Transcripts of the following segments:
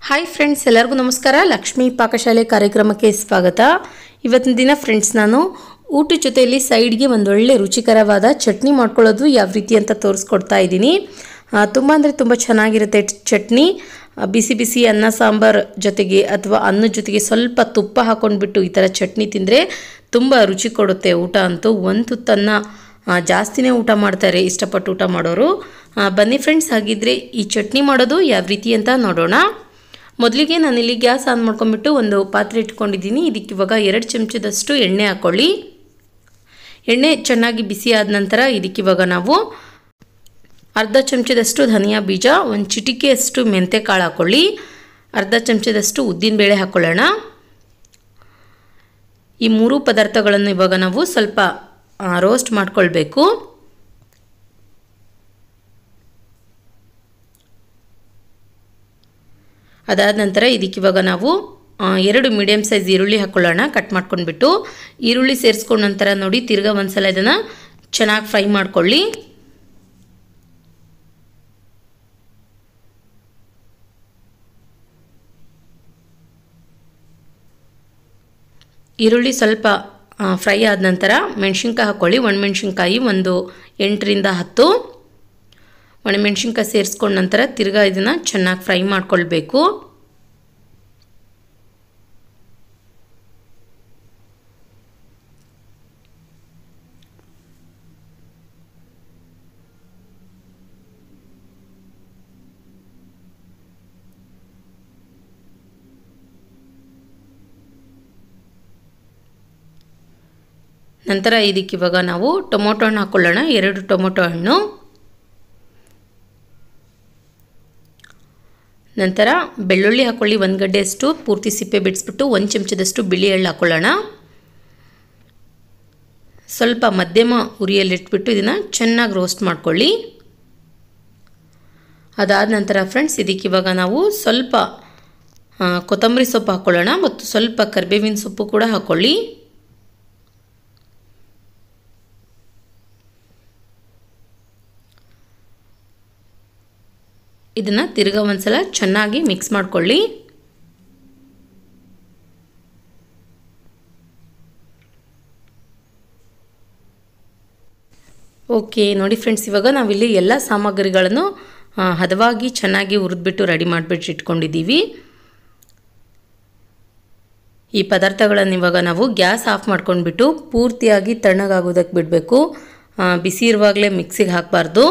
Hi friends, ಎಲ್ಲರಿಗೂ ನಮಸ್ಕಾರ. ಲಕ್ಷ್ಮಿ ಪಾಕಶಾಲೆ ಕಾರ್ಯಕ್ರಮಕ್ಕೆ ಸ್ವಾಗತ. ಇವತ್ತಿನ ದಿನ ಫ್ರೆಂಡ್ಸ್ ನಾನು ಊಟದ ಜೊತೆಯಲ್ಲಿ ಸೈಡ್ಗೆ ಒಂದು ಒಳ್ಳೆ ರುಚಿಕರವಾದ ಚಟ್ನಿ ಮಾಡ್ಕೊಳ್ಳೋದು ಯಾವ ರೀತಿ ಅಂತ ತೋರಿಸ್ಕೊಡ್ತಾ ಇದ್ದೀನಿ. ತುಂಬ ಅಂದರೆ ತುಂಬ ಚೆನ್ನಾಗಿರುತ್ತೆ ಚಟ್ನಿ. ಬಿಸಿ ಬಿಸಿ ಅನ್ನ ಸಾಂಬಾರ್ ಜೊತೆಗೆ ಅಥವಾ ಅನ್ನದ ಜೊತೆಗೆ ಸ್ವಲ್ಪ ತುಪ್ಪ ಹಾಕೊಂಡ್ಬಿಟ್ಟು ಈ ಥರ ಚಟ್ನಿ ತಿಂದರೆ ತುಂಬ ರುಚಿ ಕೊಡುತ್ತೆ. ಊಟ ಅಂತೂ ಒಂದು ತುತ್ತನ್ನು ಜಾಸ್ತಿನೇ ಊಟ ಮಾಡ್ತಾರೆ ಇಷ್ಟಪಟ್ಟು ಊಟ ಮಾಡೋರು. ಬನ್ನಿ ಫ್ರೆಂಡ್ಸ್, ಹಾಗಿದ್ರೆ ಈ ಚಟ್ನಿ ಮಾಡೋದು ಯಾವ ರೀತಿ ಅಂತ ನೋಡೋಣ. ಮೊದಲಿಗೆ ನಾನಿಲ್ಲಿ ಗ್ಯಾಸ್ ಆನ್ ಮಾಡ್ಕೊಂಡ್ಬಿಟ್ಟು ಒಂದು ಪಾತ್ರೆ ಇಟ್ಕೊಂಡಿದ್ದೀನಿ. ಇದಕ್ಕೆ ಇವಾಗ 2 ಚಮಚದಷ್ಟು ಎಣ್ಣೆ ಹಾಕ್ಕೊಳ್ಳಿ. ಎಣ್ಣೆ ಚೆನ್ನಾಗಿ ಬಿಸಿ ಆದ ನಂತರ ಇದಕ್ಕೆ ಇವಾಗ ನಾವು ಅರ್ಧ ಚಮಚದಷ್ಟು ಧನಿಯಾ ಬೀಜ, ಒಂದು ಚಿಟಿಕೆಯಷ್ಟು ಮೆಂತೆ ಕಾಳು ಹಾಕ್ಕೊಳ್ಳಿ, ಅರ್ಧ ಚಮಚದಷ್ಟು ಉದ್ದಿನಬೇಳೆ ಹಾಕ್ಕೊಳ್ಳೋಣ. ಈ 3 ಪದಾರ್ಥಗಳನ್ನು ಇವಾಗ ನಾವು ಸ್ವಲ್ಪ ರೋಸ್ಟ್ ಮಾಡ್ಕೊಳ್ಬೇಕು. ಅದಾದ ನಂತರ ಇದಕ್ಕೆ ಇವಾಗ ನಾವು 2 ಮೀಡಿಯಮ್ ಸೈಜ್ ಈರುಳ್ಳಿ ಹಾಕ್ಕೊಳ್ಳೋಣ. ಕಟ್ ಮಾಡ್ಕೊಂಡ್ಬಿಟ್ಟು ಈರುಳ್ಳಿ ಸೇರಿಸ್ಕೊಂಡ ನಂತರ ನೋಡಿ ತಿರ್ಗಾ ಒಂದ್ಸಲ ಇದನ್ನು ಚೆನ್ನಾಗಿ ಫ್ರೈ ಮಾಡ್ಕೊಳ್ಳಿ. ಈರುಳ್ಳಿ ಸ್ವಲ್ಪ ಫ್ರೈ ಆದ ನಂತರ ಮೆಣಸಿನ್ಕಾಯಿ ಹಾಕ್ಕೊಳ್ಳಿ. ಒಣಮೆಣಸಿನ್ಕಾಯಿ ಒಂದು 8 ರಿಂದ 10 ಒಣಮೆಣಸಿನ್ಕಾಯಿ ಸೇರಿಸ್ಕೊಂಡ ನಂತರ ತಿರ್ಗಾ ಇದನ್ನು ಚೆನ್ನಾಗಿ ಫ್ರೈ ಮಾಡ್ಕೊಳ್ಬೇಕು. ನಂತರ ಇದಕ್ಕೆ ಇವಾಗ ನಾವು ಟೊಮೊಟೊ ಹಣ್ಣು ಹಾಕ್ಕೊಳ್ಳೋಣ. 2 ಟೊಮೊಟೊ ಹಣ್ಣು. ನಂತರ ಬೆಳ್ಳುಳ್ಳಿ ಹಾಕ್ಕೊಳ್ಳಿ. 1 ಗಡ್ಡೆಯಷ್ಟು ಪೂರ್ತಿ ಸಿಪ್ಪೆ ಬಿಡಿಸ್ಬಿಟ್ಟು 1 ಚಮಚದಷ್ಟು ಬಿಳಿ ಎಳ್ಳು ಹಾಕ್ಕೊಳ್ಳೋಣ. ಸ್ವಲ್ಪ ಮಧ್ಯಮ ಉರಿಯಲ್ಲಿಟ್ಬಿಟ್ಟು ಇದನ್ನು ಚೆನ್ನಾಗಿ ರೋಸ್ಟ್ ಮಾಡ್ಕೊಳ್ಳಿ. ಅದಾದ ನಂತರ ಫ್ರೆಂಡ್ಸ್ ಇದಕ್ಕೆ ಇವಾಗ ನಾವು ಸ್ವಲ್ಪ ಕೊತ್ತಂಬರಿ ಸೊಪ್ಪು ಹಾಕ್ಕೊಳ್ಳೋಣ ಮತ್ತು ಸ್ವಲ್ಪ ಕರಿಬೇವಿನ ಸೊಪ್ಪು ಕೂಡ ಹಾಕ್ಕೊಳ್ಳಿ. ಇದನ್ನು ತಿರ್ಗಾ ಒಂದ್ಸಲ ಚೆನ್ನಾಗಿ ಮಿಕ್ಸ್ ಮಾಡ್ಕೊಳ್ಳಿ. ಓಕೆ ನೋಡಿ ಫ್ರೆಂಡ್ಸ್, ಇವಾಗ ನಾವಿಲ್ಲಿ ಎಲ್ಲ ಸಾಮಗ್ರಿಗಳನ್ನು ಹದವಾಗಿ ಚೆನ್ನಾಗಿ ಹುರಿದ್ಬಿಟ್ಟು ರೆಡಿ ಮಾಡಿಬಿಟ್ಟು ಇಟ್ಕೊಂಡಿದ್ದೀವಿ. ಈ ಪದಾರ್ಥಗಳನ್ನು ಇವಾಗ ನಾವು ಗ್ಯಾಸ್ ಆಫ್ ಮಾಡ್ಕೊಂಡ್ಬಿಟ್ಟು ಪೂರ್ತಿಯಾಗಿ ತಣ್ಣಗಾಗೋದಕ್ಕೆ ಬಿಡಬೇಕು. ಬಿಸಿ ಇರುವಾಗಲೇ ಮಿಕ್ಸಿಗೆ ಹಾಕಬಾರ್ದು.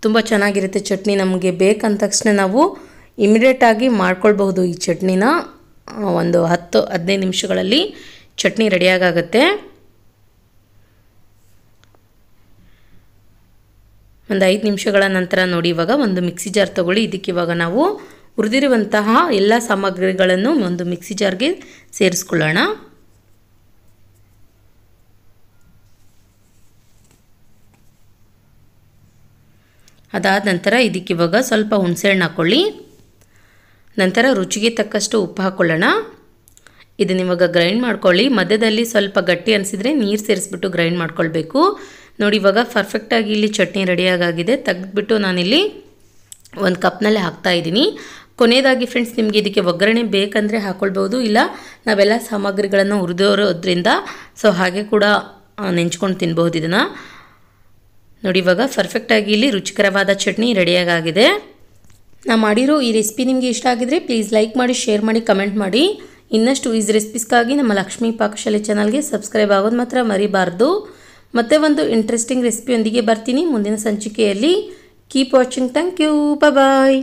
ತುಂಬ ಚೆನ್ನಾಗಿರುತ್ತೆ ಚಟ್ನಿ. ನಮಗೆ ಬೇಕಂದ ತಕ್ಷಣ ನಾವು ಇಮಿಡಿಯೇಟಾಗಿ ಮಾಡ್ಕೊಳ್ಬಹುದು. ಈ ಚಟ್ನಿನ ಒಂದು 10-15 ನಿಮಿಷಗಳಲ್ಲಿ ಚಟ್ನಿ ರೆಡಿಯಾಗುತ್ತೆ. ಒಂದು 5 ನಿಮಿಷಗಳ ನಂತರ ನೋಡಿ ಇವಾಗ ಒಂದು ಮಿಕ್ಸಿ ಜಾರ್ ತೊಗೊಳ್ಳಿ. ಇದಕ್ಕೆ ಇವಾಗ ನಾವು ಹುರಿದಿರುವಂತಹ ಎಲ್ಲ ಸಾಮಗ್ರಿಗಳನ್ನು ಒಂದು ಮಿಕ್ಸಿ ಜಾರ್ಗೆ ಸೇರಿಸ್ಕೊಳ್ಳೋಣ. ಅದಾದ ನಂತರ ಇದಕ್ಕೆ ಇವಾಗ ಸ್ವಲ್ಪ ಹುಣಸೆಹಣ್ಣು ಹಾಕ್ಕೊಳ್ಳಿ. ನಂತರ ರುಚಿಗೆ ತಕ್ಕಷ್ಟು ಉಪ್ಪು ಹಾಕ್ಕೊಳ್ಳೋಣ. ಇದನ್ನ ಇವಾಗ ಗ್ರೈಂಡ್ ಮಾಡ್ಕೊಳ್ಳಿ. ಮಧ್ಯದಲ್ಲಿ ಸ್ವಲ್ಪ ಗಟ್ಟಿ ಅನಿಸಿದರೆ ನೀರು ಸೇರಿಸ್ಬಿಟ್ಟು ಗ್ರೈಂಡ್ ಮಾಡ್ಕೊಳ್ಬೇಕು. ನೋಡಿ ಇವಾಗ ಪರ್ಫೆಕ್ಟಾಗಿ ಇಲ್ಲಿ ಚಟ್ನಿ ರೆಡಿಯಾಗಿದೆ. ತೆಗೆದ್ಬಿಟ್ಟು ನಾನಿಲ್ಲಿ ಒಂದು ಕಪ್ನಲ್ಲಿ ಹಾಕ್ತಾಯಿದ್ದೀನಿ. ಕೊನೆಯದಾಗಿ ಫ್ರೆಂಡ್ಸ್, ನಿಮಗೆ ಇದಕ್ಕೆ ಒಗ್ಗರಣೆ ಬೇಕಂದರೆ ಹಾಕ್ಕೊಳ್ಬೋದು, ಇಲ್ಲ ನಾವೆಲ್ಲ ಸಾಮಗ್ರಿಗಳನ್ನು ಹುರಿದೋರೋದ್ರಿಂದ ಸೊ ಹಾಗೆ ಕೂಡ ನೆಂಚ್ಕೊಂಡು ತಿನ್ಬಹುದು. ಇದನ್ನು ನೋಡಿ ಇವಾಗ ಪರ್ಫೆಕ್ಟಾಗಿ ಇಲ್ಲಿ ರುಚಿಕರವಾದ ಚಟ್ನಿ ರೆಡಿಯಾಗಿದೆ. ನಾನು ಮಾಡಿರೋ ಈ ರೆಸಿಪಿ ನಿಮಗೆ ಇಷ್ಟ ಆಗಿದ್ರೆ ಪ್ಲೀಸ್ ಲೈಕ್ ಮಾಡಿ, ಶೇರ್ ಮಾಡಿ, ಕಮೆಂಟ್ ಮಾಡಿ. ಇನ್ನಷ್ಟು ಈಸಿ ರೆಸಿಪೀಸ್ಗಾಗಿ ನಮ್ಮ ಲಕ್ಷ್ಮೀ ಪಾಕಶಾಲೆ ಚಾನಲ್ಗೆ ಸಬ್ಸ್ಕ್ರೈಬ್ ಆಗೋದು ಮಾತ್ರ ಮರಿಬಾರ್ದು. ಮತ್ತೆ ಒಂದು ಇಂಟ್ರೆಸ್ಟಿಂಗ್ ರೆಸಿಪಿಯೊಂದಿಗೆ ಬರ್ತೀನಿ ಮುಂದಿನ ಸಂಚಿಕೆಯಲ್ಲಿ. Keep watching. Thank you. Bye.